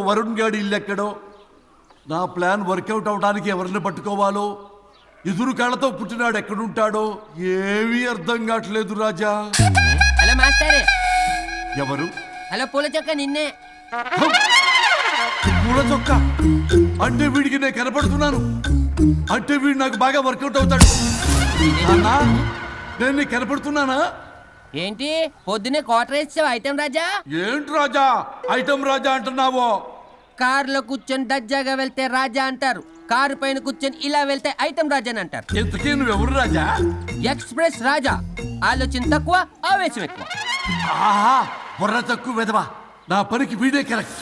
వరుణ్ గాడి ఇల్లు ఎక్కడో, నా ప్లాన్ వర్కౌట్ అవడానికి ఎవరిని పట్టుకోవాలో, ఎదురు కాళ్ళతో పుట్టినాడు ఎక్కడుంటాడో ఏమీ అర్థం కావట్లేదు రాజా. Hello master. ఎవరు? హలో పూల చొక్క నిన్నే. పూల చొక్క అంటే వీడికి నేను కనపడుతున్నాను, అంటే వీడు నాకు బాగా వర్కౌట్ అవుతాడు. నేను నీకు కనపడుతున్నానా? ఏంటి పొద్దునే క్వార్టర్ ఇచ్చావు ఐటమ్ రాజా? ఏంటి రాజా ఐటమ్ రాజా అంటున్నావో? కారులో కూర్చొని దర్జాగా వెళ్తే రాజా అంటారు, కారు పైన కూర్చొని ఇలా వెళ్తే ఐటమ్ రాజా అని అంటారు. ఇంతకీ నువ్వెవరు రాజా? ఎక్స్ప్రెస్ రాజా. ఆలోచన తక్కువ, ఆవేశం ఎక్కువ. ఆహా, బుర్ర తక్కువ వెదవా. నా పనికి వీడే కరెక్ట్.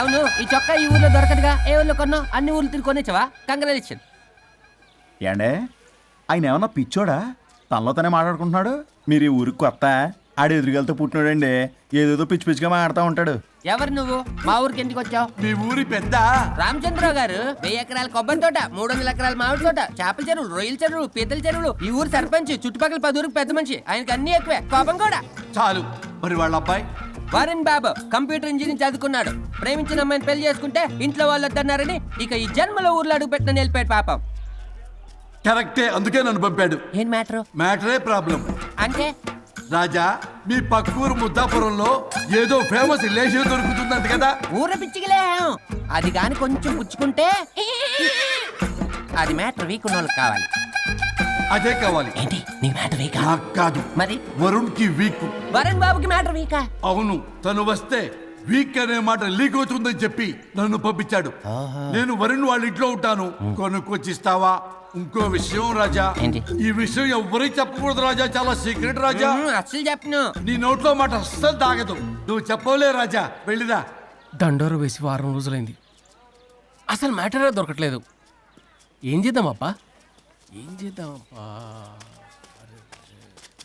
అవును, ఈ చొక్కా ఈ ఊర్లో దొరకదుగా. ఏ ఊర్లో కొన్నావు? అన్ని ఊర్లు తిరిగి కొనేచ్చావా? కంగ్రాచులేషన్. ఏండే ఆయన ఏమన్నా పిచ్చోడా? తనలో తనే మాట్లాడుకుంటున్నాడు. మీరు ఈ ఊరికి కొత్త, ఆడు ఎదురుగలతో పుట్టినాడండి. ఏదేదో పిచ్చి పిచ్చిగా మాట్లాడుతూ ఉంటాడు. ఎవరు నువ్వు? మా ఊరికి ఎందుకు వచ్చావు? మీ ఊరి పెద్ద రామచంద్రరావు గారు 1000 ఎకరాల కొబ్బరి తోట, 300 ఎకరాల మామిడి తోట, చేపల చెరువులు, రొయ్యల చెరువులు, పీతల చెరువులు. ఈ ఊరు సర్పంచ్, చుట్టుపక్కల 10 ఊరికి పెద్ద మనిషి. ఆయనకి అన్ని ఎక్కువే, కోపం కూడా. చాలు. మరి వాళ్ళ అబ్బాయి వరుణ్ బాబు కంప్యూటర్ ఇంజనీరింగ్ చదువుకున్నాడు. ప్రేమించిన అమ్మాయిని పెళ్లి చేసుకుంటే ఇంట్లో వాళ్ళు వద్దన్నారని ఇక ఈ జన్మలో ఊర్లో అడుగు పెట్టిన నిలిపాడు పాపం. కరెక్టే, అందుకే నన్ను పంపాడు. ఏం మ్యాటర్? మ్యాటరే ప్రాబ్లం. అంటే రాజా, మీ పక్కూరు ముద్దాపురంలో ఏదో ఫేమస్ రిలేషన్ దొరుకుతుందంట కదా? ఊర పిచ్చికిలే. అది కాని కొంచెం పుచ్చుకుంటే అది మ్యాటర్ వీక్ ఉన్న వాళ్ళకి కావాలి. అదే కావాలి. ఏంటి నీ మ్యాటర్ వీకా? నాకు కాదు, మరి వరుణ్ కి వీక్. వరుణ్ బాబుకి మ్యాటర్ వీకా? అవును, తను వస్తే వీక్ అనే మాట లీక్ అవుతుందని చెప్పి నన్ను పంపించాడు. నేను వరుణ్ వాళ్ళ ఇంట్లో ఉంటాను, కొనుక్కొచ్చిస్తావా? ఇంకో విషయం రాజా, ఏంటి? ఈ విషయం ఎవరికి చెప్పకూడదు రాజా, చాలా సీక్రెట్ రాజా. అస్సలు చెప్పను. నీ నోట్లో మాట అస్సలు తాగదు. నువ్వు చెప్పవలే రాజా, వెళ్ళిరా. దండోరు వేసి వారం రోజులైంది, అసలు మ్యాటరే దొరకట్లేదు. ఏం చేద్దామప్పా?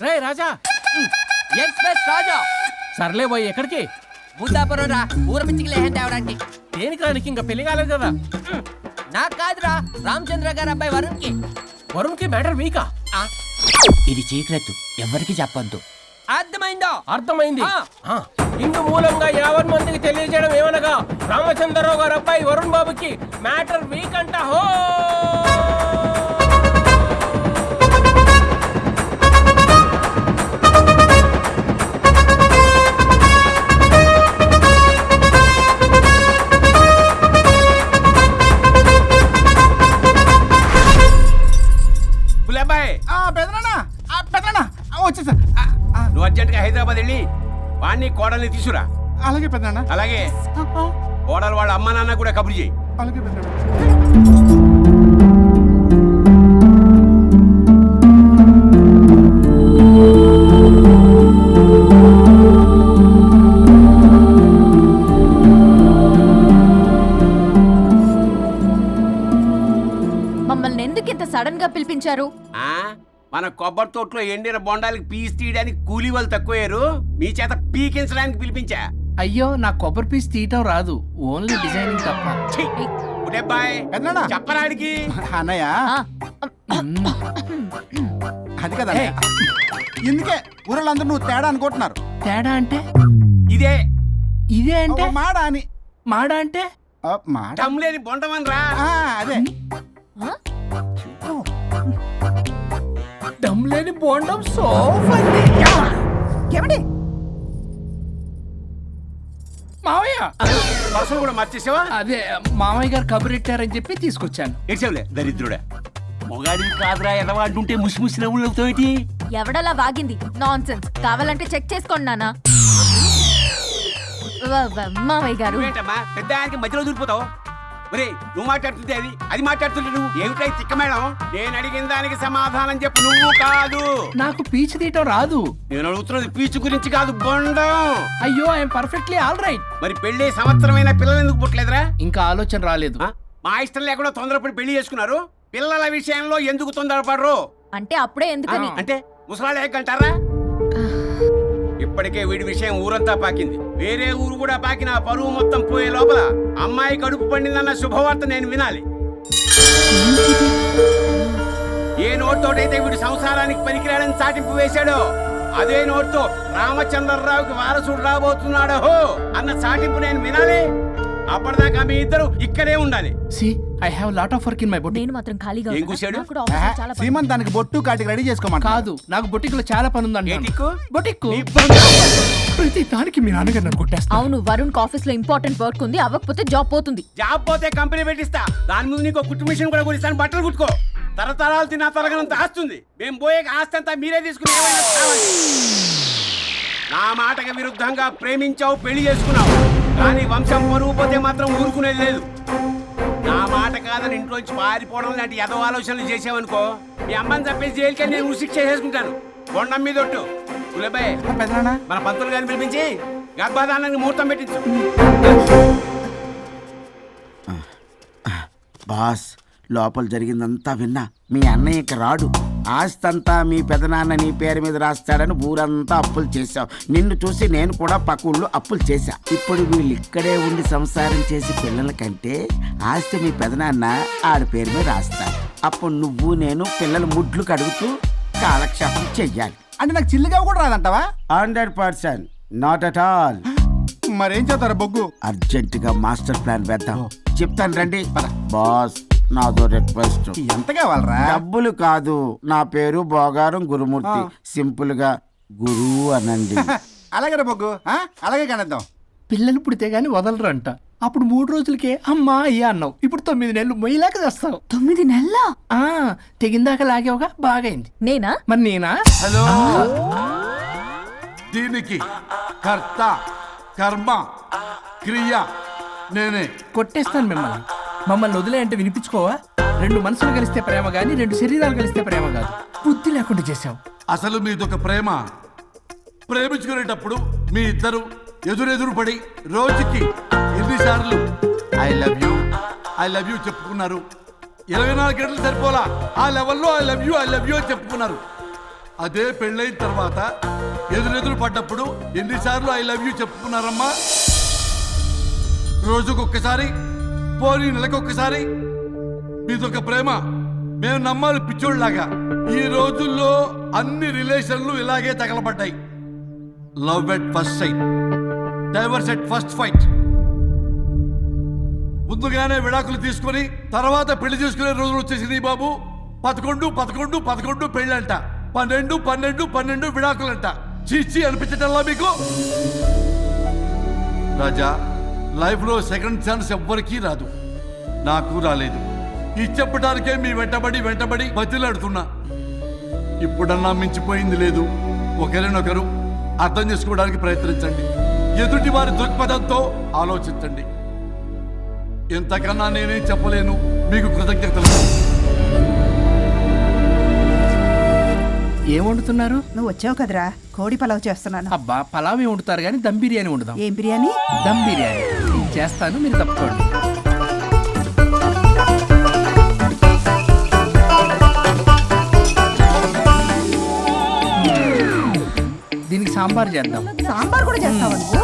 రే రాజా. ఎక్స్ప్రెస్ రాజా. సర్లే పోయి ఎక్కడికి? ముద్దాపురం రా, ఊర పిచ్చికి లేహం తేవడానికి. దేనికి రానికి? ఇంకా పెళ్లి కాలేదు కదా. నాకు కాదురా, రామచంద్ర గారు అబ్బాయి వరుణ్ కి. వరుణ్కి మ్యాటర్ వీకా? ఇది సీక్రెట్, ఎవరికి చెప్పొద్దు. అర్థమైందో? అర్థమైంది. ఇందు మూలంగా 50 మందికి తెలియజేయడం ఏమనగా రామచంద్రరావు గారు అబ్బాయి వరుణ్ బాబుకి మ్యాటర్ వీక్ అంట. హో వచ్చేసా. నువ్వు అర్జెంట్గా హైదరాబాద్ వెళ్ళి వాణ్ణి కోడల్ని తీసుకురా. అలాగే పెద్దనా. అలాగే కోడలు వాళ్ళ అమ్మ నాన్న కూడా కబురు చేయి. అలాగే పెద్దనా. మమ్మల్ని ఎందుకు ఇంత సడన్ గా పిలిపించారు? మన కొబ్బరి తోటలో ఎండిన బొండాలకి పీస్ తీయడానికి కూలీ వాళ్ళు తక్కువయ్యారు, మీ చేత పీకించడానికి పిలిపించా. అయ్యో, నా కొబ్బరి పీస్ తీయటం రాదు, ఓన్లీ డిజైనింగ్ తప్ప. చెప్పరాడికి అన్నయ్య అది కదా. ఎందుకే ఊరలందరూ నువ్వు తేడా అనుకుంటున్నారు. తేడా అంటే ఇదే ఇదే అంటే మాడ అని. మాడ అంటే లేని బొండమని రా. అదే దమ్ లేని బోండం సోఫా. మావయ్య పర్సలు కూడా మార్చేసావా? అదే మామయ్య గారు కబురెట్టారని చెప్పి తీసుకొచ్చాను. ఏడ్చావులే దరిద్రుడా. మొగాడివి కాదురా ఎదవా అంటుంటే ముసి ముసి నవ్వులు అవుతావేటి? ఎవడలా వాగింది? Nonsense. కావాలంటే చెక్ చేసుకోండి నాన్న. మామయ్య గారు ఏంటమ్మా పెద్ద ఆయనకి మధ్యలో దూరిపోతావు? ఒరే, నువ్వు మాట్లాడుతుంటే అది మాట్లాడుతుంటే నువ్వు ఏమిటై తిక్క మేడం? నేను అడిగిన దానికి సమాధానం చెప్పు. నువ్వు కాదు. నాకు పీచు తీయటం రాదు. నేను అడుగుతున్నది పీచు గురించి కాదు, బొండం. అయ్యో, ఐఎమ్ పర్ఫెక్ట్లీ ఆల్ రైట్. మరి పెళ్లి సంవత్సరమైన పిల్లలు ఎందుకు పుట్టలేదురా? ఇంకా ఆలోచన రాలేదు. మా ఇష్టం లేకుండా తొందరపడి పెళ్లి చేసుకున్నారు. పిల్లల విషయంలో ఎందుకు తొందరపడరు? అంటే అప్పుడే ఎందుకని? అంటే ముసలాళ్ళు ఏకంటారా? ఇప్పటికే వీడి విషయం ఊరంతా పాకింది. వేరే ఊరు కూడా పాకిన పరువు మొత్తం పోయే లోపల అమ్మాయి కడుపు పండిందన్న శుభవార్త నేను వినాలి. ఏ నోటితోటైతే వీడు సంసారానికి పనికిరాడని చాటింపు వేశాడో అదే నోటితో రామచంద్రరావుకి వారసుడు రాబోతున్నాడో అన్న చాటింపు నేను వినాలి. అప్పటిదాకా మీ ఇద్దరు ఇక్కడే ఉండాలి. See I have lot of work in my boutique. నేను మాత్రం ఖాళీగా ఏం ఉన్నా. కూశాడు? నాకు కూడా ఆఫీస్లో చాలా పని. సీమంత్ దానికి బొట్టు కాటికి రెడీ చేసుకోమంట. కాదు, నాకు బొటిక్ లో చాలా పని ఉందండి. ఏటిక్కు? బొటిక్ నీ బంగారం. ప్రతి దానికి మీ నాన్నగారు నన్ను కొట్టేస్తా. అవును, వరుణ్ ఆఫీస్ లో ఇంపార్టెంట్ వర్క్ ఉంది, అవ్వకపోతే జాబ్ పోతుంది. జాబ్ పోతే కంపెనీ పెట్టిస్తా. దాని ముందు నీకు కుట్టు మిషన్ కూడా కుడిస్తాను. బట్టలు కుట్టుకో. తరతరాలు తిన్నా తరగనంత ఆస్తుంది. మేము పోయే ఆస్తి అంతా మీరే తీసుకుని ఏమైనా కావాలి. నా మాటకి విరుద్ధంగా ప్రేమించావు, పెళ్లి చేసుకున్నావు, కానీ వంశం పరువు పోతే మాత్రం ఊరుకునేది లేదు. నా మాట కాదని ఇంట్లోంచి పారిపోవడం లాంటి ఎదో ఆలోచనలు చేసావనుకో, మీ అమ్మని చంపేసి జైలుకి నేను ఉసిక్ చేసేసుకుంటాను. కొండం మీద ఒట్టు. ఉలబాయ్, పెద్దనా మన పంతులు గారిని పిలిపించి గర్భాధానానికి ముహూర్తం పెట్టించు. బాస్, లోపల జరిగిందంతా విన్నా. మీ అన్నయ్యకి రాడు, ఆస్తంతా మీ పెదనాన్న నీ పేరు మీద రాస్తాడని ఊరంతా అప్పులు చేశావు. నిన్ను చూసి నేను కూడా పక్క ఊళ్ళో అప్పులు చేశా. ఇప్పుడు వీళ్ళు ఇక్కడే ఉండి సంసారం చేసి పిల్లల కంటే ఆస్తి మీ పెదనాన్న ఆడి పేరు మీద రాస్తాడు. అప్పుడు నువ్వు నేను పిల్లల ముడ్లు కడుగుతూ కాలక్షేపం చెయ్యాలి. అంటే నాకు చిల్లిగా కూడా రాదంటావా? 100% నాట్ అట్ ఆల్. మరేం చేస్తారు బొగ్గు? అర్జెంటుగా మాస్టర్ ప్లాన్ వేద్దాం. చెప్తాను రండి. బాస్, నాదో రిక్వెస్ట్. ఎంత కావాలరా? డబ్బులు కాదు, నా పేరు బోగారం గురుమూర్తి. సింపుల్ గా గురు అనండి. అలాగే బొగ్గు, అలాగే కనేద్దాం. పిల్లలు పుడితే గానీ వదలరంట. అప్పుడు 3 రోజులకే అమ్మా అయ్యా అన్నావు. ఇప్పుడు 9 నెలలు మొయ్యలాక చేస్తావు. 9 నెలల తెగిందాక లాగేవగా, బాగైంది. నేనా? మరి నేనా? హలో, దీనికి కర్త కర్మ క్రియ నేనే. కొట్టేస్తాను మిమ్మల్ని. మమ్మల్ని వదిలే అంటే వినిపించుకోవా? 2 మనసులు కలిస్తే ప్రేమ గాని 2 శరీరాలు కలిస్తే ప్రేమ కాదు. బుద్ధి లేకుండా చేసావు. అసలు మీదొక ప్రేమ. ప్రేమించుకునేటప్పుడు మీ ఇద్దరు ఎదురెదురు పడి రోజుకి ఎన్నిసార్లు ఐ లవ్ యూ చెప్పుకున్నారు? 24 గంటలు సరిపోలా. ఆ లెవెల్లో ఐ లవ్ యూ అని చెప్పుకున్నారు. అదే పెళ్ళైన తర్వాత ఎదురెదురు పడ్డప్పుడు ఎన్నిసార్లు ఐ లవ్ యూ చెప్పుకున్నారమ్మా? రోజుకొక్కసారి, పోనీ నెలకొక్కసారి. మీదొక ప్రేమ. మేము నమ్మాలి పిచ్చోళ్ళలాగా. ఈ రోజుల్లో అన్ని రిలేషన్లు ఇలాగే తగలబడ్డాయి. Love at first sight, divorce at first fight. ముందుగానే విడాకులు తీసుకొని తర్వాత పెళ్లి చేసుకునే రోజులు వచ్చేసింది బాబు. 11 పెళ్ళంట, 12 విడాకులంట. చీచి అనిపించటల్లా మీకు? రాజా, లైఫ్ లో సెకండ్ ఛాన్స్ ఎవ్వరికీ రాదు. నాకు రాలేదు. ఈ చెప్పడానికే మీ వెంటబడి బతిలాడుతున్నా. ఇప్పుడన్నా మించిపోయింది లేదు. ఒకరినొకరు అర్థం చేసుకోవడానికి ప్రయత్నించండి. ఎదుటి వారి దృక్పథంతో ఆలోచించండి. ఎంతకన్నా నేనేం చెప్పలేను. మీకు కృతజ్ఞతలు. ఏం వండుతున్నారు? నువ్వు వచ్చావు కదరా, కోడి పలావ్ చేస్తున్నాను. అబ్బా, పలావ్ ఏం వండుతారు కానీ దమ్ బిర్యానీ వండుదాం. ఏం బిర్యానీ? దమ్ బిర్యానీ నేను చేస్తాను, మీరు తప్పుకోండి. దీనికి సాంబార్ చేద్దాం. సాంబార్ కూడా చేస్తావా నువ్వు?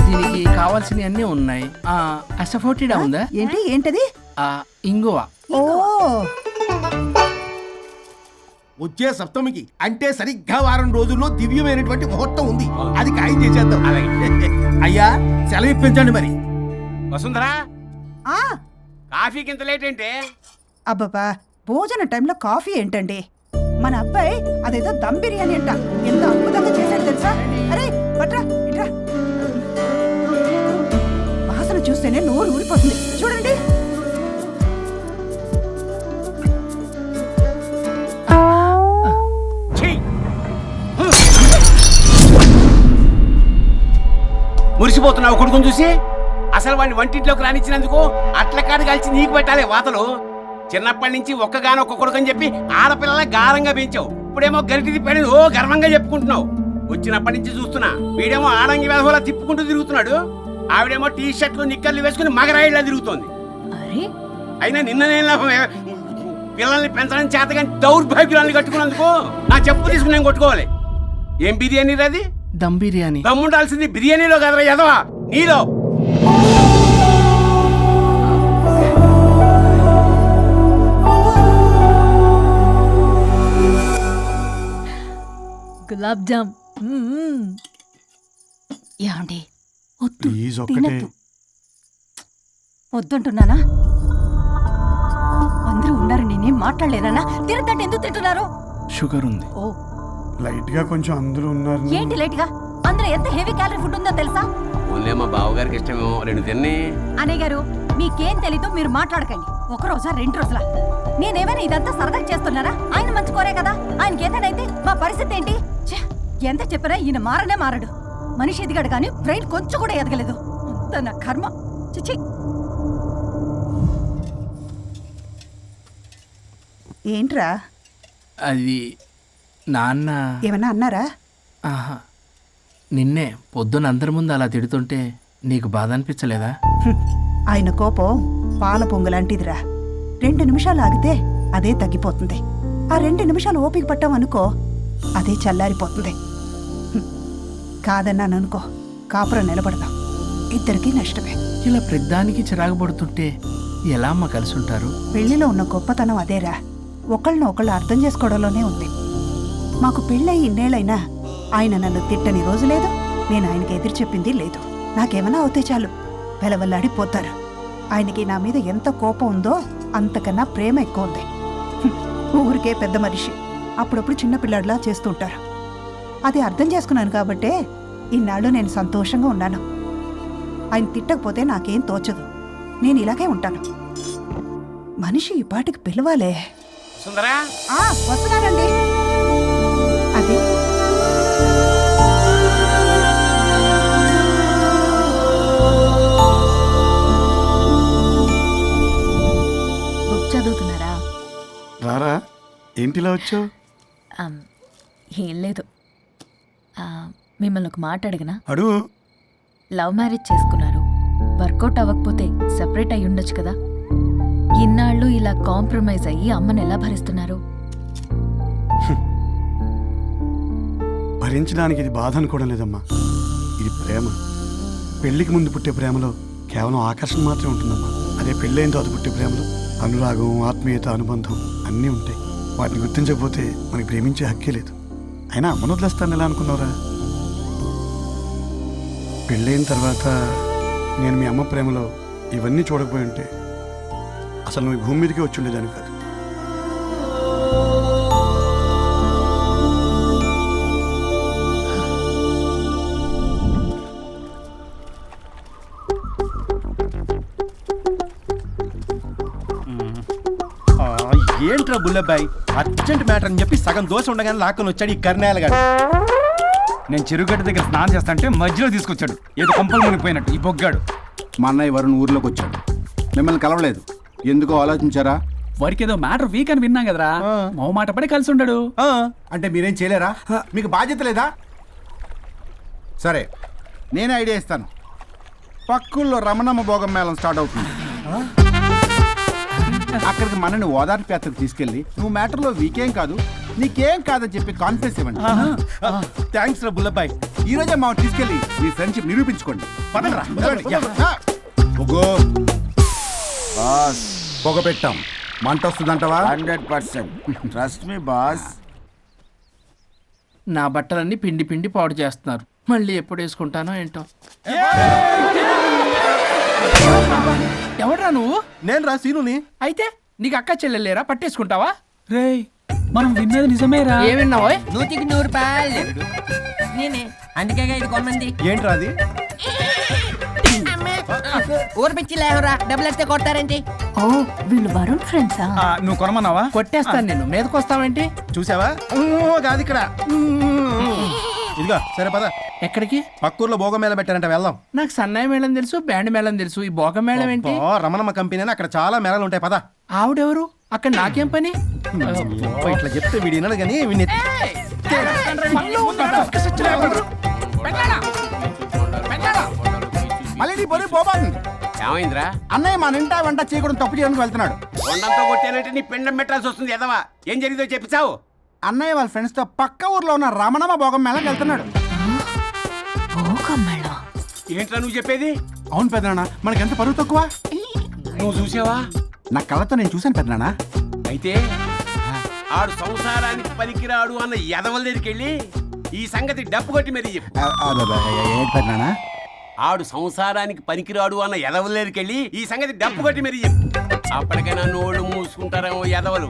దీనికి కావాల్సినవి అన్నీ ఉన్నాయి. అసఫోటిడా ఉందా? ఏంటది? ఇంగువ. ఓ, వచ్చే సప్తమికి అంటే సరిగ్గా వారం రోజుల్లో దివ్యమైనటువంటి ముహూర్తం ఉంది. అది ఖాయం చేసేద్దాం. అయ్యా, సెలవు ఇప్పించండి మరి. వసుంధరా, ఆ, కాఫీకి ఇంత లేట్ ఏంటే? అబ్బబ్బా, భోజన టైంలో కాఫీ ఏంటండి? మన అబ్బాయి అదేదో దమ్ బిర్యానీ అంట, ఎంత అద్భుతంగా చేశాడు తెలుసా? అరే పట్రా, ఇట్రా. వాసన చూస్తేనే నోరు ఊరిపోతుంది. చూడండి. మురిసిపోతున్నావు కొడుకుని చూసి? అసలు వాడిని వంటింట్లోకి రానిచ్చినందుకు అట్ల కాడు కలిసి నీకు పెట్టాలి వాతలు. చిన్నప్పటి నుంచి ఒక్కగానొక్క కొడుకు అని చెప్పి ఆడపిల్లల గారంగా పెంచావు. ఇప్పుడేమో గరిటి తిప్పాడని ఓ గర్వంగా చెప్పుకుంటున్నావు. వచ్చినప్పటి నుంచి చూస్తున్నా, వీడేమో ఆడంగి వెధవలా తిప్పుకుంటూ తిరుగుతున్నాడు. ఆవిడేమో టీ షర్ట్లు నిక్కర్లు వేసుకుని మగరాయిలా తిరుగుతోంది. అయినా నిన్ననే లాభమే, పిల్లల్ని పెంచడం చేతగాని దౌర్భాగ్యాన్ని కట్టుకున్నందుకు నా చెప్పు తీసుకుని నేను కొట్టుకోవాలి. ఏం బిర్యానీ అది? దమ్ బిర్యానీ. దమ్ముండాల్సింది బిర్యానీలో కదరా ఎదవా, నీలో. గులాబ్ జామ్. యాండి, వద్దు, ప్లీజ్ ఒక్కటే తినొద్దు. వద్దంటున్నానా? అందరూ ఉన్నారు, నేనేం మాట్లాడలేనా? తినద్దంటే ఎందుకు తింటున్నారు? షుగర్ ఉంది. ఓ, లైట్ గా కొంచెం అందరూ ఉన్నారు. ఏంటి లేట్ గా? అందులో ఎంత హెవీ క్యాలరీ ఫుడ్ ఉందో తెలుసా? ఓన్లే మా బావగారికి ఇష్టమేమో 2 తిన్ని. అనే గారు, మీకేం తెలీదు, మీరు మాట్లాడకండి. ఒక రోజా 2 రోజుల నేనేమైనా ఇదంతా సరదా చేస్తున్నారా? ఆయన మంచి కోరే కదా. ఆయనకి ఏదైతే మా పరిస్థితి ఏంటి? ఛే, ఎంత చెప్పినా ఈయన మారనే మారడు. మనిషి ఎదిగాడు కానీ బ్రెయిన్ కొంచెం కూడా ఎదగలేదు. అంత నా కర్మ. చిచి. ఏంట్రా? అది నాన్న. ఏమన్నా అన్నారా? ఆహా, నిన్నే పొద్దున అందరి ముందు అలా తిడుతుంటే నీకు బాధ అనిపించలేదా? ఆయన కోపం పాల పొంగులాంటిదిరా. 2 నిమిషాలు ఆగితే అదే తగ్గిపోతుంది. ఆ 2 నిమిషాలు ఓపిక పట్టామనుకో, అదే చల్లారిపోతుంది. కాదన్నాననుకో, కాపురం నిలబడదాం. ఇద్దరికీ నష్టమే. ఇలా ప్రతిదానికి చిరాకు పడుతుంటే ఎలా అమ్మ కలిసి ఉంటారు? పెళ్లిలో ఉన్న గొప్పతనం అదేరా. ఒకళ్ళని ఒకళ్ళు అర్థం చేసుకోవడంలోనే ఉంది. మాకు పెళ్ళై ఇన్నేళ్ళైనా ఆయన నన్ను తిట్టని రోజు లేదు, నేను ఆయనకి ఎదురు చెప్పింది లేదు. నాకేమైనా అవుతే చాలు వెలవల్లాడిపోతారు. ఆయనకి నా మీద ఎంత కోపం ఉందో అంతకన్నా ప్రేమ ఎక్కువ ఉంది. ఊరికే పెద్ద మనిషి, అప్పుడప్పుడు చిన్నపిల్లాడిలా చేస్తుంటారు. అది అర్థం చేసుకున్నాను కాబట్టే ఇన్నాళ్ళు నేను సంతోషంగా ఉన్నాను. ఆయన తిట్టకపోతే నాకేం తోచదు. నేను ఇలాగే ఉంటాను. మనిషి ఈ పాటికి పిలవాలే. సుందరా, వస్తున్నానండి. అది బుక్ చదువుతున్నారా? రారా, ఏంటిలా వచ్చావు? ఏం లేదు. మిమ్మల్ని ఒక మాట అడిగినా? అడుగు. లవ్ మ్యారేజ్ చేసుకున్నారు, వర్కౌట్ అవ్వకపోతే సెపరేట్ అయ్యి ఉండొచ్చు కదా. ఇన్నాళ్ళు ఇలా కాంప్రమైజ్ అయ్యి అమ్మని ఎలా భరిస్తున్నారు? భరించడానికి ఇది బాధ అనుకోవడం లేదమ్మా, ఇది ప్రేమ. పెళ్లికి ముందు పుట్టే ప్రేమలో కేవలం ఆకర్షణ మాత్రమే ఉంటుందమ్మా. అదే పెళ్ళైన తర్వాత పుట్టే ప్రేమలో అనురాగం, ఆత్మీయత, అనుబంధం అన్నీ ఉంటాయి. వాటిని గుర్తించకపోతే మనకి ప్రేమించే హక్కే లేదు. అయినా అమ్మను వదిలేస్తాను ఎలా అనుకున్నావురా? పెళ్ళైన తర్వాత నేను మీ అమ్మ ప్రేమలో ఇవన్నీ చూడకపోయి ఉంటే అసలు నువ్వు భూమి మీదకే వచ్చి ఉండేదాన్ని కాదు. ఏంట్రా బుల్లబ్బాయి, అర్జెంట్ మ్యాటర్ అని చెప్పి సగం దోశ ఉండగానే లాక్కొని వచ్చాడు ఈ కర్ణాయలగాడు. నేను చెరుగడ్డ దగ్గర స్నానం చేస్తాంటే మధ్యలో తీసుకొచ్చాడు, ఏదో కొంపలు మునిగిపోయినట్టు ఈ బొగ్గాడు. మా అన్నయ్య వరుణ్ ఊర్లోకి వచ్చాడు, మిమ్మల్ని కలవలేదు. ఎందుకో ఆలోచించారా? వాడికి ఏదో మ్యాటర్ వీక్ అని విన్నాం కదరా, మో మాట పడి కలిసి ఉండడు. అంటే మీరేం చేయలేరా? మీకు బాధ్యత లేదా? సరే, నేనే ఐడియా ఇస్తాను. పక్కుల్లో రమణమ్మ భోగం మేళం స్టార్ట్ అవుతుంది. అక్కడికి మనని ఓదార్పు యాత్రకు తీసుకెళ్ళి నువ్వు మ్యాటర్లో వీకేం కాదు, నీకేం కాదని చెప్పి కాన్ఫిడెన్స్ ఇవ్వండి. థ్యాంక్స్ రా బుల్లబ్బాయ్. ఈ రోజే మా తీసుకెళ్ళి మీ ఫ్రెండ్షిప్ నిరూపించుకోండి. పదండ్రా. పొగ పెట్టాం, మంట వస్తుందంటవా? 100% ట్రస్ట్ మీ బాస్. నా బట్టలన్నీ పిండి పిండి పాడు చేస్తున్నారు. మళ్ళీ ఎప్పుడు వేసుకుంటానో ఏంటో. ఎవడ్రా నువ్వు? నేను రా సీనుని. అయితే నీకు అక్క చెల్లెలేరా? పట్టేసుకుంటావా? రేయ్, మనం విన్నది నిజమేరా? ఏ విన్నావో? 100కి 100 రూపాయలు నేనే, అందుకే ఇది కొమ్మంది. ఏంట్రా అది? ఊరు పిచ్చి లేవరా, డబ్బులు వస్తే కొడతారేంటి? ఓ, వీళ్ళు వరుణ్ ఫ్రెండ్సా? నువ్వు కొనమన్నావా? కొట్టేస్తాను నేను. మీదకొస్తావేంటి? చూసావా? కాదు ఇక్కడ. ఇదిగో సరే పద. ఎక్కడికి? పక్కూర్లో భోగం మేళ పెట్టారంట, వెళ్దాం. నాకు సన్నాయి మేళం తెలుసు, బ్యాండ్ మేళం తెలుసు, ఈ భోగం మేళం ఏంటి? రమణమ్మ కంపెనీ అని అక్కడ చాలా మేళాలు ఉంటాయి, పద. ఆవిడెవరు? అక్కడ నాకేం పని? ఇట్లా చెప్తే వీడి వినడు కానీ వీడిని మళ్ళీ నీ పొరి పోబాను. ఏమైందిరా? అన్నయ్య మా నింటా వెంట చేయకూడదు తప్పు చేయడానికి వెళ్తున్నాడు. కొండంతో కొట్టానంటే నీ పిండం పెట్టాల్సి వస్తుంది ఎదవా. ఏం జరిగిందో చెప్పిచావు? అన్నయ్య వాళ్ళ ఫ్రెండ్స్ తో పక్క ఊర్లో ఉన్న రమణమ్మ భోగం మేళకి వెళ్తున్నాడు. ఏంట్రా నువ్వు చెప్పేది? అవును పెద్దనాన్న, మనకి ఎంత పరువు తక్కువ. నువ్వు చూసావా? నా కళ్ళతో నేను చూశాను పెద్దనాన్న. అయితే ఆడు సంసారానికి పనికిరాడు అన్న ఎదవల దగ్గరికి వెళ్ళి ఈ సంగతి డప్పు కొట్టి మరీ చెప్పు. ఏంటి పెద్దనాన్న? ఆడు సంసారానికి పనికిరాడు అన్న ఎదవలేరికెళ్ళి ఈ సంగతి డప్పు కొట్టి మరి చెప్పు. అప్పటికైనా నోళ్ళు మూసుకుంటారేమో ఎదవలు.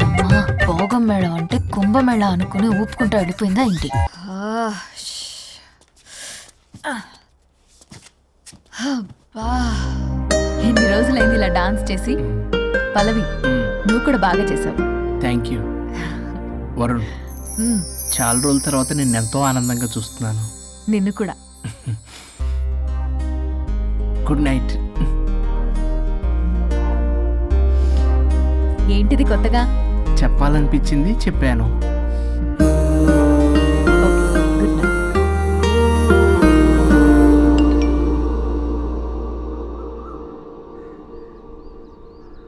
దీనమ్మా భోగం మేళం అంటే కుంభమేళ అనుకుని ఊపుకుంటూ వెళ్ళిపోయిందా ఏంటి? ఎన్ని రోజులైంది ఇలా డాన్స్ చేసి. పల్లవి నువ్వు కూడా బాగా చేసావు. Thank you Varun. చాలా రోజుల తర్వాత నేను ఎంతో ఆనందంగా చూస్తున్నాను. నిన్ను కూడా. Good night. ఏంటిది కొత్తగా? చెప్పాలనిపించింది చెప్పాను. Good night.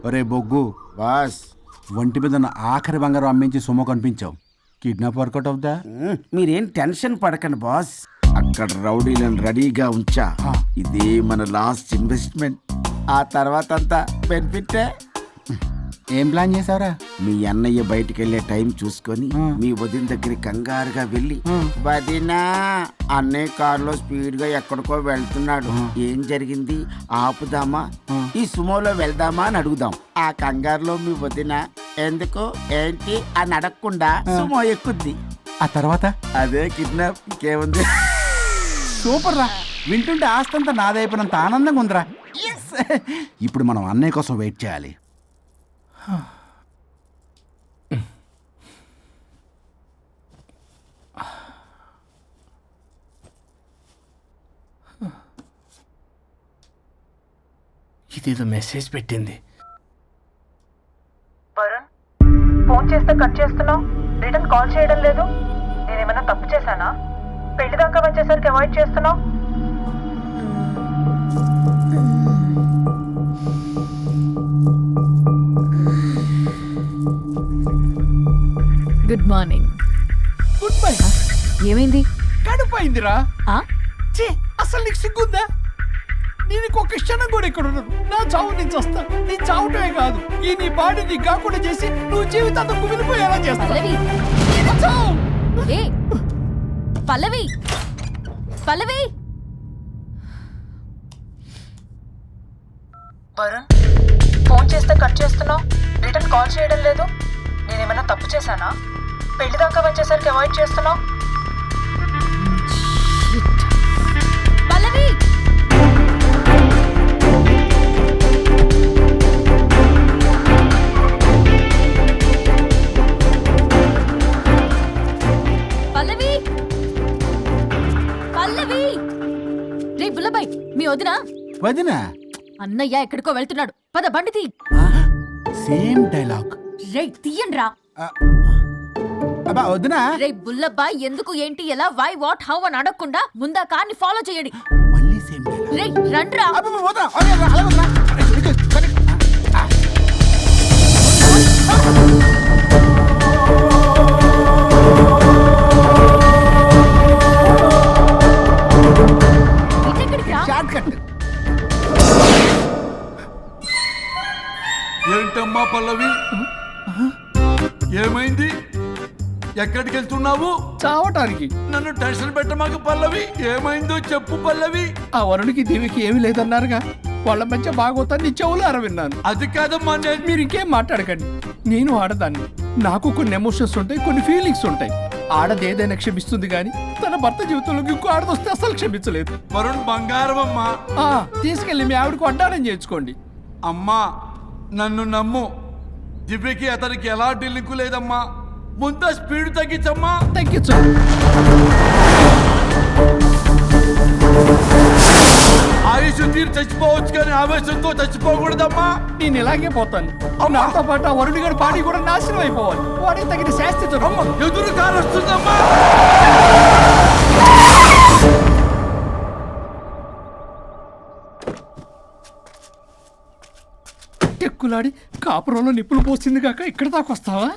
ఒరే బొగ్గు, బాస్ ఒంటి మీద ఉన్న ఆఖరి బంగారం అమ్మించి సొమ్ము కనిపించావు. కిడ్నాప్ వర్కౌట్ అవుతా? మీరేం టెన్షన్ పడకండి బాస్. అక్కడ రౌడీలను రెడీగా ఉంచా. ఇదే మన లాస్ట్ ఇన్వెస్ట్మెంట్. ఆ తర్వాత అంతా బెనిఫిటే. ఏం ప్లాన్ చేసావురా? మీ అన్నయ్య బయటికి వెళ్ళే టైం చూసుకొని మీ వదిన దగ్గర కంగారుగా వెళ్ళి, వదినా అన్నయ్య కారులో స్పీడ్ గా ఎక్కడికో వెళ్తున్నాడు, ఏం జరిగింది, ఆపుదామా, ఈ సుమోలో వెళ్దామా అని అడుగుదాం. ఆ కంగారులో మీ వదిన ఎందుకు ఏంటి అని అడగకుండా సుమో ఎక్కుద్ది. ఆ తర్వాత అదే కిడ్నాప్. ఇంకేముంది? సూపర్ రా. వింటుంటే ఆస్తంతా నాదైపోయినంత ఆనందంగా ఉందిరా. ఇప్పుడు మనం అన్నయ్య కోసం వెయిట్ చేయాలి. ఇదేదో మెసేజ్ పెట్టింది. వరుణ్, ఫోన్ చేస్తే కట్ చేస్తున్నావు, రిటర్న్ కాల్ చేయడం లేదు. నేనేమైనా తప్పు చేశానా? పెళ్లి దాకా వచ్చేసరికి అవాయిడ్ చేస్తున్నావు. Good morning. Good bye. ఏమైంది? కడుపైందిరా. ఆ? ఛీ, అసలు నీకు సిగ్గుందా? నేను ఇంకొక క్షణం కూడా ఇక్కడ ఉన్నాను. నా చావు నుంచి వస్తా. నీ చావుటమే కాదు, ఈ నీ బాడీ నీకు కాకుండా చేసి నువ్వు జీవితాంతం కుమిలిపోయేలా చేస్తా. పల్లవి. ఏ పల్లవి, పల్లవి. వరుణ్, ఫోన్ చేస్తే కట్ చేస్తున్నావు, రిటర్న్ కాల్ చేయడం లేదు. నేనేమైనా తప్పు చేశానా? పెళ్లి దాకా వచ్చేసరికి అవాయిడ్ చేస్తున్నావు. పల్లవి. పల్లవి, పల్లవి. రే బుల్లబాయ్, మీ వదినా? వదినా? అన్నయ్య ఎక్కడికో వెళ్తున్నాడు, పద బండి తీ. Same dialogue. రే తీయండ్రా. అబ్బా వదినా. రే బుల్లబాయ్, ఎందుకు ఏంటి ఎలా వై వాట్ హౌ అని అడగకుండా ముందా కార్ని ఫాలో చేయండి. మళ్ళీ సేమ్ డైలాగ్. రే రండ్రా. ఏంటమ్మా పల్లవి, ఏమైంది? ఎక్కడికి వెళ్తున్నావు? చావటానికి. నన్ను టెన్షన్ పెట్టమాక పల్లవి. ఏమైందో చెప్పు పల్లవి. ఆ వరుడికి దేవికి ఏమీ లేదన్నారుగా, వాళ్ళ మధ్య బాగోతాన్ని నీ చెవులారా విన్నాను. అది కాదమ్మా. మీరు ఇంకేం మాట్లాడకండి. నేను ఆడదాన్ని, నాకు కొన్ని ఎమోషన్స్ ఉంటాయి, కొన్ని ఫీలింగ్స్ ఉంటాయి. ఆడది ఏదైనా క్షమిస్తుంది కానీ తన భర్త జీవితంలోకి ఇంకో ఆడదొస్తే అసలు క్షమించలేదు. వరుణ్ బంగారం అమ్మా. తీసుకెళ్ళి మీ ఆవిడకు వడ్డానం చేయించుకోండి. అమ్మా నన్ను నమ్ము, దివ్యకి అతనికి ఎలాంటి లింకు లేదమ్మా. ముందు స్పీడ్ తగ్గించమ్మా. తగ్గించు. ఆయుష్ తీరు చచ్చిపోవచ్చు కానీ ఆవేశంతో చచ్చిపోకూడదమ్మా. నేను ఇలాగే పోతాను. నాతో పాటు ఆ వరుడి గారి పాడి కూడా నాశనం అయిపోవాలి. వాడికి తగిన శాస్తి దొరకమ్మ. ఎదురు కారు వస్తుందమ్మా. టెక్కులాడి కాపురంలో నిప్పులు పోసింది కాక ఇక్కడ దాకా వస్తావా?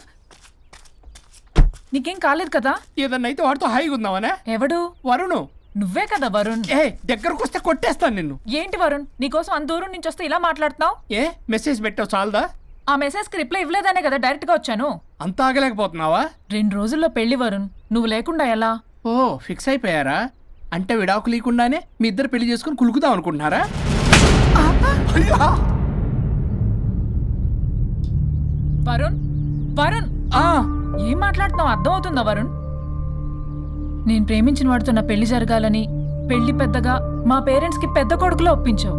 నీకేం కాలేదు కదా? ఏదన్నా అయితే వాడితో హాయిగా ఉందామనే. ఎవడు? వరుణు. నువ్వే కదా వరుణ్. దగ్గరకు వస్తే కొట్టేస్తాను నిన్ను. ఏంటి వరుణ్, నీకోసం అంత దూరం నుంచి వస్తే ఇలా మాట్లాడుతున్నావు? మెసేజ్ పెట్టావు చాలదా? ఆ మెసేజ్ కి రిప్లై ఇవ్వలేదనే కదా డైరెక్ట్ గా వచ్చాను. అంత ఆగలేకపోతున్నావా? 2 రోజుల్లో పెళ్లి వరుణ్, నువ్వు లేకుండా ఎలా? ఓ ఫిక్స్ అయిపోయారా? అంటే విడాకు లేకుండానే మీ ఇద్దరు పెళ్లి చేసుకుని కులుకుదాం అనుకుంటున్నారా? వరుణ్ వరుణ్ ఏం మాట్లాడుతున్నావు అర్థం అవుతుందా వరుణ్? నేను ప్రేమించిన వాడితో నా పెళ్లి జరగాలని పెళ్లి పెద్దగా మా పేరెంట్స్ కి పెద్ద కొడుకులో ఒప్పించావు.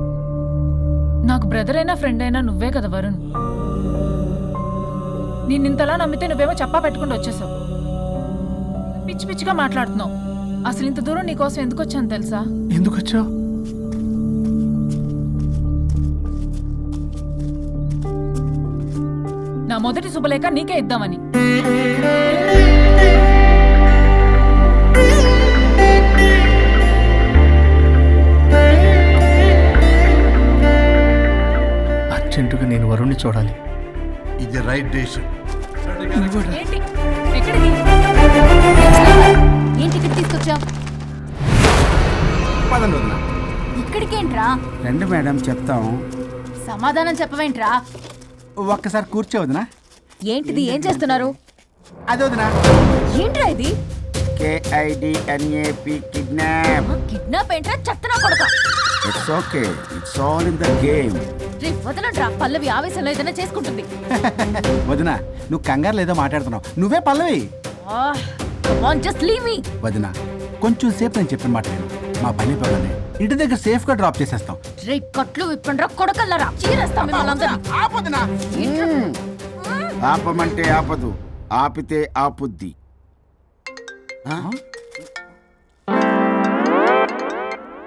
నాకు బ్రదర్ అయినా ఫ్రెండ్ అయినా నువ్వే కదా వరుణ్. నిన్నింతలా నమ్మితే నువ్వేమో చెప్పా పెట్టుకుంటూ వచ్చేసావు. పిచ్చి పిచ్చిగా మాట్లాడుతున్నావు. అసలు ఇంత దూరం నీకోసం ఎందుకు వచ్చాను తెలుసా? ఎందుకు వచ్చావు? నా మొదటి శుభలేఖ నీకే ఇద్దామని. అర్జెంటుగా నేను వరుణ్ణి చూడాలి. ఇది రైట్ డెసిషన్. ఏంటి ఎక్కడికి? ఏంటి ఇక్కడ తీసుకొచ్చావు? పదండి వదినా. ఇక్కడికేంట్రా? రండి మేడం చెప్తాం. సమాధానం చెప్పవేంట్రా? ఒక్కసారి కూర్చో వదినా. ఏంటిది? ఏం చేస్తున్నారు? అది వదినా. ఏంట్రా ఇది? KIDNAP kidnap. కిడ్నాప్ ఏంట్రా? చెత్తనా కొడక. It's okay, it's all in the game. రే వదలండ్రా, పల్లవి ఆవేశంలో ఏదైనా చేసుకుంటుంది. వదినా నువ్వు కంగారు లేదో మాట్లాడుతున్నావు. నువ్వే పల్లవి. Just leave me. వదినా కొంచెం సేపు నేను చెప్పిన మాట నేను మా పని పగలనే ఇంటి దగ్గర సేఫ్ గా డ్రాప్ చేసేస్తాం. రే కట్లు విప్పండ్రా కొడకల్లరా, చీరేస్తాం మిమ్మల్ని అందరినీ. ఆపొదినా. ఆపమంటే ఆపదు, ఆపితే ఆపుద్ది.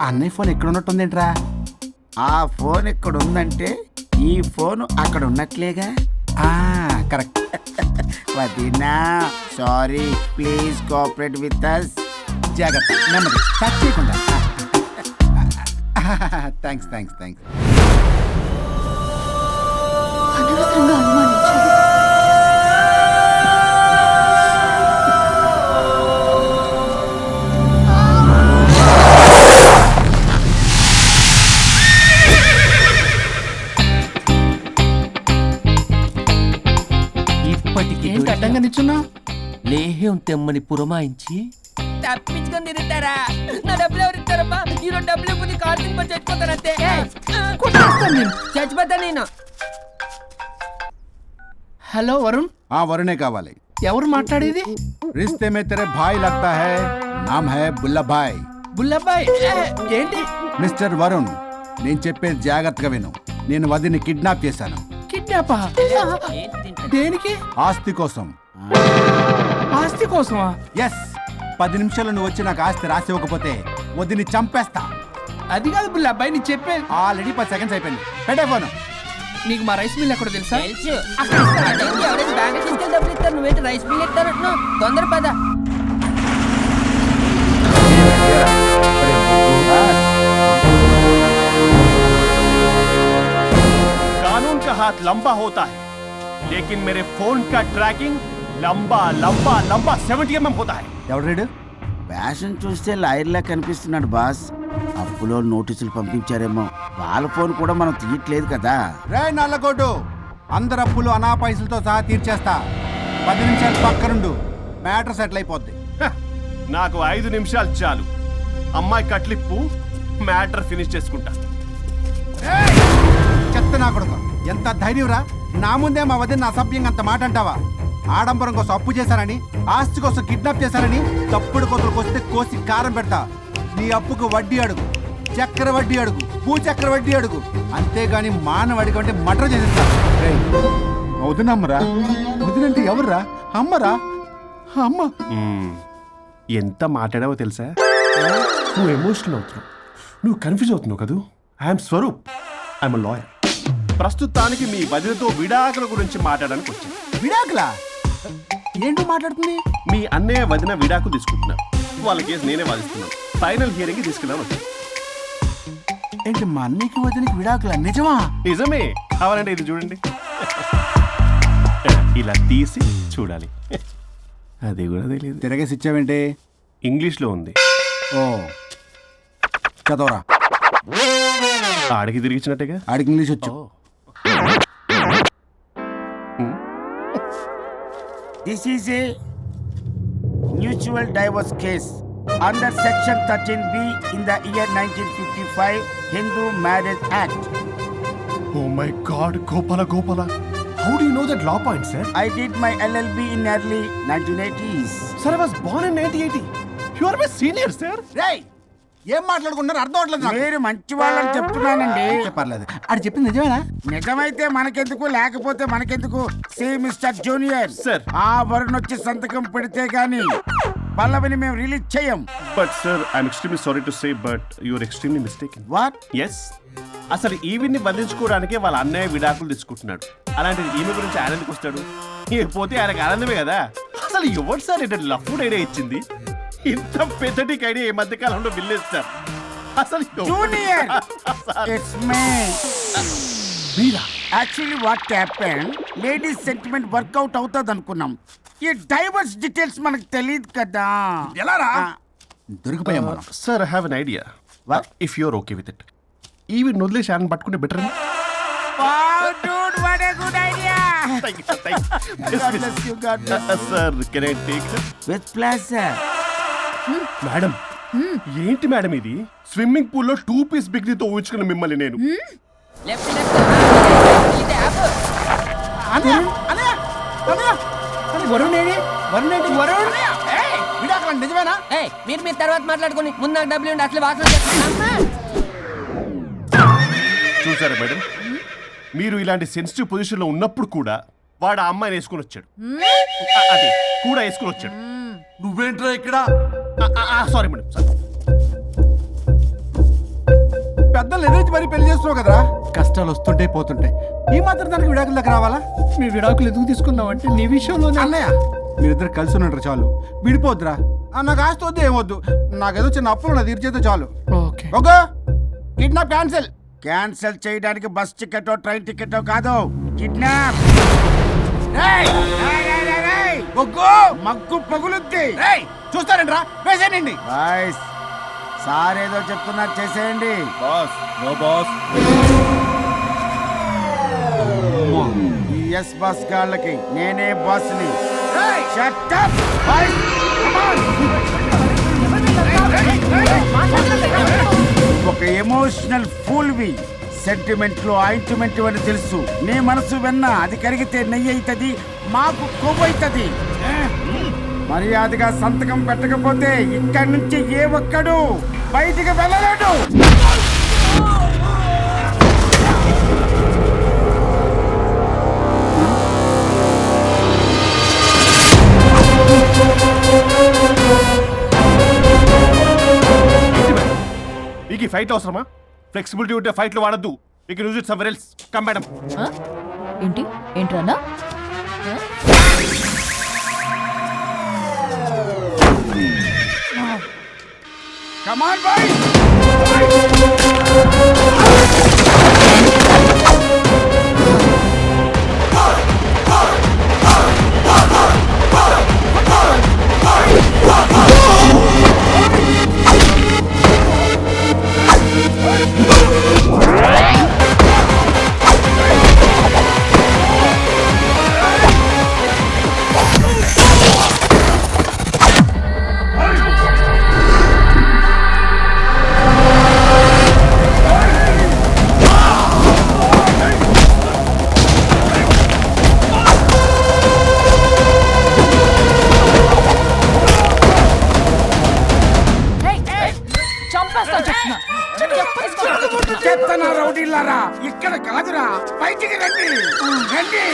అన్నయ్య ఫోన్ ఎక్కడ ఉన్నట్టుందేంట్రా? ఆ ఫోన్ ఇక్కడ ఉందంటే ఈ ఫోన్ అక్కడ ఉన్నట్లేగా. కరెక్ట్. వదినా sorry, please cooperate with us. జాగ్రత్త, నెమ్మది, టచ్ చేయకుండా. Thanks thanks thanks. అనవసరంగా అనుమానించాను. ఏంటి అడ్డంగా నిల్చున్నా? లేహ్యం తెమ్మని పురమాయించి తప్పించుకొని తిరుగుతారా? నా డబ్బులు ఎవరు ఇస్తారమ్మా? ఈరోజు డబ్బులు ఇవ్వని కారు తిని చచ్చిపోతానంతే. చచ్చిపోతా నేను. హలో వరుణ్. వరుణే కావాలి. ఎవరు మాట్లాడేది? रिश्ते में तेरे भाई लगता है, नाम है बुल्ला भाई. బుల్లబ్బాయ్ ఏంటి? మిస్టర్ వరుణ్, నేను చెప్పేది జాగ్రత్తగా విను. నేను వదిని కిడ్నాప్ చేశాను. కిడ్నాపా? దేనికి? ఆస్తి కోసం. ఆస్తి కోసమా? ఎస్. 10 నిమిషాలు నువ్వు వచ్చి నాకు ఆస్తి రాసి ఇవ్వకపోతే వదిని చంపేస్తా. అది కాదు బుల్లబ్బాయ్, నీ చెప్పే. ఆల్రెడీ 10 సెకండ్స్ అయిపోయింది. పెట్టే ఫోన్. నీకు మా రైస్ మిల్ ఎక్కడ తెలుసా? తెలుసు. ఎవరైనా బ్యాంక్ తీసుకెళ్ళి డబ్బులు ఇస్తారు, నువ్వేంటి రైస్ బిల్ ఇస్తారంటున్నావు? తొందర పద. कानून का हाथ लंबा होता है, लेकिन मेरे फोन का ट्रैकिंग लंबा लंबा लंबा 70 mm होता है. ఎవడు? ఫ్యాషన్ చూస్తే లాయర్లా కనిపిస్తున్నాడు బాస్. అప్పులో నోటీసులు పంపించారేమో, వాళ్ళ ఫోన్ కూడా మనం తీయట్లేదు కదా. రే నల్లకోటు, అందరు అప్పులు అనా పైసలతో సహా తీర్చేస్తా. 10 నిమిషాలు పక్కనుండు, మ్యాటర్ సెటిల్ అయిపోద్ది. నాకు 5 నిమిషాలు చాలు. అమ్మాయి కట్లిప్పు, మ్యాటర్ ఫినిష్ చేసుకుంటా. చెత్త నా కొడుకు, ఎంత ధైర్యంరా? నా ముందే మా వదిన అసభ్యంగా అంత మాట అంటావా? ఆడంబరం కోసం అప్పు చేశారని, ఆస్తి కోసం కిడ్నాప్ చేశారని తప్పుడు కొతలకు వస్తే కోసి కారం పెడతా. నీ అప్పుకు వడ్డీ అడుగు, చక్కెర వడ్డీ అడుగు, భూచక్ర వడ్డీ అడుగు, అంతేగాని మానవడికి అంటే మటర్ చేసేస్తా. వదినమ్మరా? వదినంటే ఎవర్రా? అమ్మరా? అమ్మ. ఎంత మాట్లాడావో తెలుసా? నువ్వు ఎమోషనల్ అవుతున్నావు, నువ్వు కన్ఫ్యూజ్ అవుతున్నావు కదూ. I'm Swaroop, I'm lawyer. ప్రస్తుతానికి మీ వదినతో విడాకుల గురించి మాట్లాడడానికి వచ్చాను. విడాకులా? ఏంటో మాట్లాడుతుంది? మీ అన్నయ్య వదిన విడాకు తీసుకుంటున్నారు. వాళ్ళ కేసు నేనే వాదిస్తున్నాను. ఫైనల్ హియరింగ్ తీసుకున్నాను. ఏంటి మా అన్నయ్యకి వదినకి విడాకులా? నిజమా? నిజమే. కావాలంటే ఇది చూడండి, ఇలా తీసి చూడాలి. అది కూడా తెలియదు. తిరగేసి ఇచ్చావేంటి? ఇంగ్లీష్లో ఉంది. ఓ చదవరా. ఆడికి తిరిగిచ్చినట్టుగా. ఆడికి ఇంగ్లీష్ వచ్చు. This is a mutual divorce case. under section 13B in the year 1955 Hindu Marriage Act. Oh my God, Gopala. How do you know that law point, sir? I did my LLB in early 1980s. Sir, I was born in 1980. You are my senior, sir. రేయ్ ఏం మాట్లాడుకుంటున్నారు అర్థం అవట్లేదు నాకు. మీరు మంచి వాళ్ళని చెప్తున్నానండి. పర్లేదు ఆడు చెప్పింది నిజమేనా? నిజమైతే మనకెందుకు, లేకపోతే మనకెందుకు? See mister junior, Sir. ఆ వరుణ్ వచ్చి సంతకం పెడితే గాని పల్లవిని మేము రిలీజ్ చేయం. But sir, I'm extremely sorry to say, but you're extremely mistaken. What? Yes. అసలు ఈవిని బంధించుకోవడానికే వాళ్ళ అన్నయ్య విడాకులు తీసుకుంటున్నాడు. అలాంటిది ఈమె గురించి ఆనందకు వస్తాడు. పోతే ఆయనకు ఆనందమే కదా. అసలు ఎవరు సార్ ఏంటంటే లఫ్డ్ ఐడియా ఇచ్చింది? ఇంత పెద్దటికి ఐడియా ఈ మధ్య కాలంలో విల్లేదు సార్. అసలు జూనియర్, ఇట్స్ మీ. మీరా? Actually what happen, ladies sentiment work out అవుతుంది అనుకున్నాం. ఈ డైవర్స్ డీటెయిల్స్ మనకు తెలియదు కదా. ఎలా రా? దొరికిపోయాం మనం. Sir I have an idea. If you're okay with it, ఈవిని వదిలేసి ఆయన పట్టుకుంటే better. Wow, dude, what a good idea. Sir can I take? With pleasure. Madam, ఏంటి మేడం ఇది? స్విమ్మింగ్ పూల్ లో 2 పీస్ బిగ్నీతో ఊహించుకున్న మిమ్మల్ని నేను. లెఫ్ట్ ఇది ఆపు. వరుణ్ విడాకులు నిజమేనా? ఏయ్, మీరు తర్వాత మాట్లాడుకుని ముందు నాకు డబ్బులు ఉండి అసలు వాసన చేస్తున్నా. చూసారా మేడం, మీరు ఇలాంటి సెన్సిటివ్ పొజిషన్ లో ఉన్నప్పుడు కూడా వాడు ఆ అమ్మాయిని వేసుకుని వచ్చాడు. అదే కూడా వేసుకుని వచ్చాడు. నువ్వేంట్రా ఇక్కడ? Sorry madam, sorry. పెద్దలు ఎదురు మరి పెళ్లి చేస్తున్నావు కదరా. కష్టాలు వస్తుంటే పోతుంటాయి. ఈ మాత్రం దానికి విడాకుల దగ్గర రావాలా? మీ విడాకులు ఎందుకు తీసుకున్నావు అంటే నీ విషయంలోనే. అన్నయ్య మీరిద్దరు కలిసి ఉన్నట్టు చాలు, విడిపోద్దురా. నాకు ఆస్తి వద్దు ఏమొద్దు, నాకేదో చిన్న అప్పులు నా తీర్చేదో చాలు. Okay okay, kidnap cancel. Cancel చేయడానికి బస్ టికెటో ట్రైన్ టికెటో కాదు, కిడ్నాప్. మగ్గు పగులుద్ది. చూస్తారంట్రా, వేసేయండి. బాయ్స్, సార్ ఏదో చెప్తున్నారు, చేసేయండి. Boss, no boss. ఈ ఎస్ బస్ గాళ్ళకి నేనే బాస్ని. Shut up, boys. Come on. ఒక ఎమోషనల్ ఫూల్వి. సెంటిమెంట్ లో ఆయింట్మెంట్ అని తెలుసు. నీ మనసు వెన్న, అది కరిగితే నెయ్యి అవుతుంది, మాకు కొవ్వు అవుతుంది. మర్యాదగా సంతకం పెట్టకపోతే ఇక్కడి నుంచి ఏ ఒక్కడు బయటికి వెళ్ళలేడు. మీకు ఈ ఫైట్ అవసరమా? ఫ్లెక్సిబిలిటీ ఉంటే ఫైట్ లో వాడద్దు. You can use it somewhere else. Come madam. ఏంట్రన్నా? Come on, boys. చెత్తనా రౌడీలారా, ఇక్కడ కాదురా, బయటికి రండి, రండి.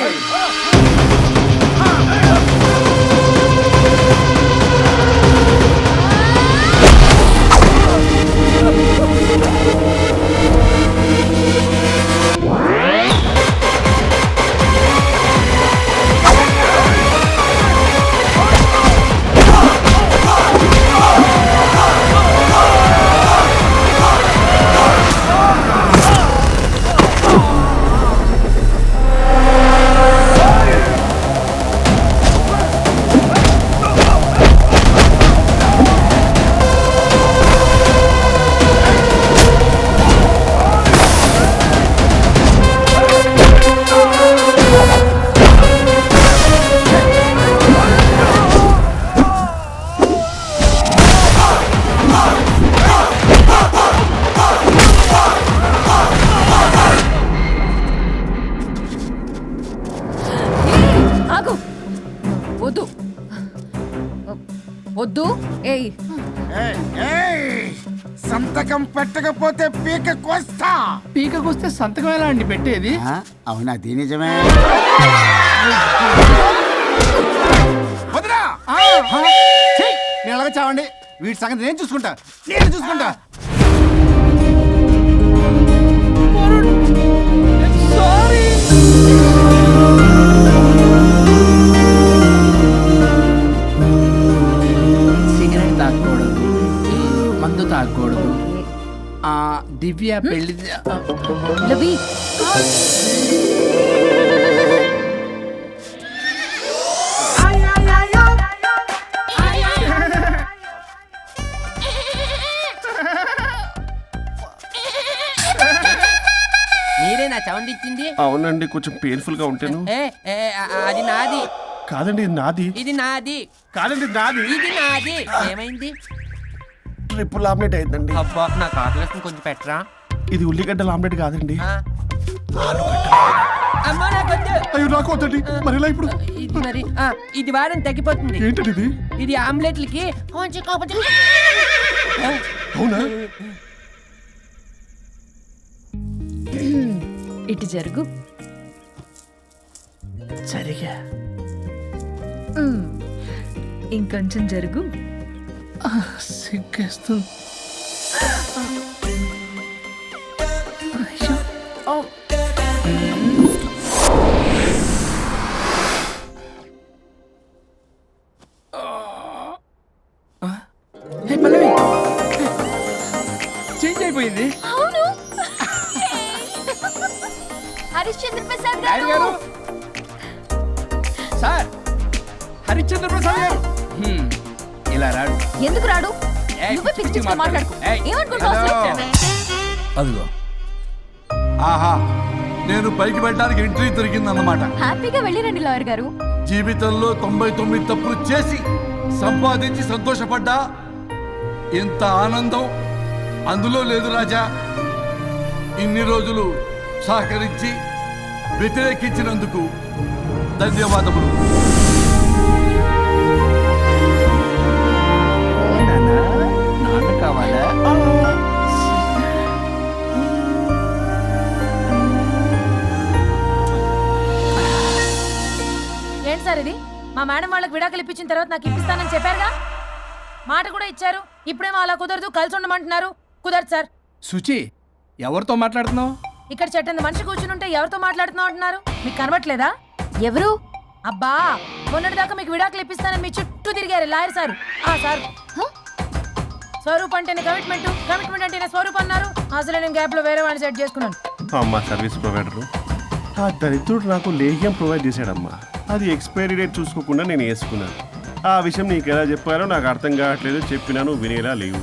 వద్దు. ఏయ్ సంతకం పెట్టకపోతే పీక కోస్తా. పీకకొస్తే సంతకం ఎలా అండి పెట్టేది? అవునా, అది నిజమే. వదినా నేను ఎలాగ చావండి, వీటి సంగతి నేను చూసుకుంటా. సిగరెట్ తాగకూడదు, మందు తాగకూడదు. దివ్య పెళ్లి లవి. మీరే నా సౌండ్ ఇచ్చింది? అవునండి, కొంచెం పెయిన్ఫుల్ గా ఉంటాను. అది నాది కాదండి, ఇది నాది. ఇది నాది కాదండి, నాది. ఇది నాది. ఏమైంది? ట్రిపుల్ ఆమ్లెట్ అయిందండి. అబ్బా నాకు ఆకలిస్తుంది, కొంచెం పెట్టరా. ఇది ఉల్లిగడ్డల ఆమ్లెట్ కాదండి. అమ్మా నాకొద్దు. అయ్యో నాకు వద్దండి. మరి ఇలా ఇప్పుడు ఇది మరి ఇది వారం తగ్గిపోతుంది. ఏంటండి ఇది? ఇది ఆమ్లెట్లకి కొంచెం కాకపోతే. అవునా? ఇటు జరుగు. సరిగా ఇంకొంచెం జరుగు. సిగ్గేస్తుంది. చేంజ్ అయిపోయింది. అవును. హరిశ్చంద్ర ప్రసాద్ గారు. సార్, హరిశ్చంద్ర ప్రసాద్ గారు ఇలా రాడు. ఎందుకు రాడు? నువ్వే పిచ్చి మాట్లాడుకో. ఏమనుకుంటావు? అదిగో ఆహా, నేను పైకి వెళ్ళడానికి ఎంట్రీ దొరికిందన్నమాట. హ్యాపీగా వెళ్ళిరండి లాయర్ గారు. జీవితంలో 99 తప్పులు చేసి సంపాదించి సంతోషపడ్డా ఇంత ఆనందం అందులో లేదు రాజా. ఇన్ని రోజులు సహకరించి వ్యతిరేకించినందుకు ధన్యవాదములు. నాన్న కావాలా? ఏంటి సార్ ఇది? మా మేడం వాళ్ళకి విడాకులు ఇప్పించిన తర్వాత నాకు ఇప్పిస్తానని చెప్పారుగా, మాట కూడా ఇచ్చారు. ఇప్పుడేమో అలా కుదరదు, కలిసి ఉండమంటున్నారు. కుదరదు సార్. సుచి, ఎవరితో మాట్లాడుతున్నావు? ఇక్కడ చెట్టంత మనిషి కూర్చుని ఎవరితో మాట్లాడుతున్నావు అంటున్నారు? మీకు కనబట్లేదా? ఎవరు? అబ్బా, మొన్నటిదాకా మీకు విడాకులు ఇప్పిస్తానని మీ చుట్టూ తిరిగారు లాయర్ సార్. సార్ స్వరూప్ అంటేనే కమిట్మెంట్, కమిట్మెంట్ అంటేనే స్వరూప్ అన్నారు. అసలు నేను గ్యాప్ లో వేరే వాడిని సెట్ చేసుకున్నాను. అమ్మా సర్వీస్ ప్రొవైడరు, ఆ దరిద్రుడు నాకు లేహ్యం ప్రొవైడ్ చేశాడమ్మా. అది ఎక్స్పైరీ డేట్ చూసుకోకుండా నేను వేసుకున్నాను. ఆ విషయం నీకు ఎలా చెప్పారో నాకు అర్థం కావట్లేదు. చెప్పినాను, వినేలా లేవు.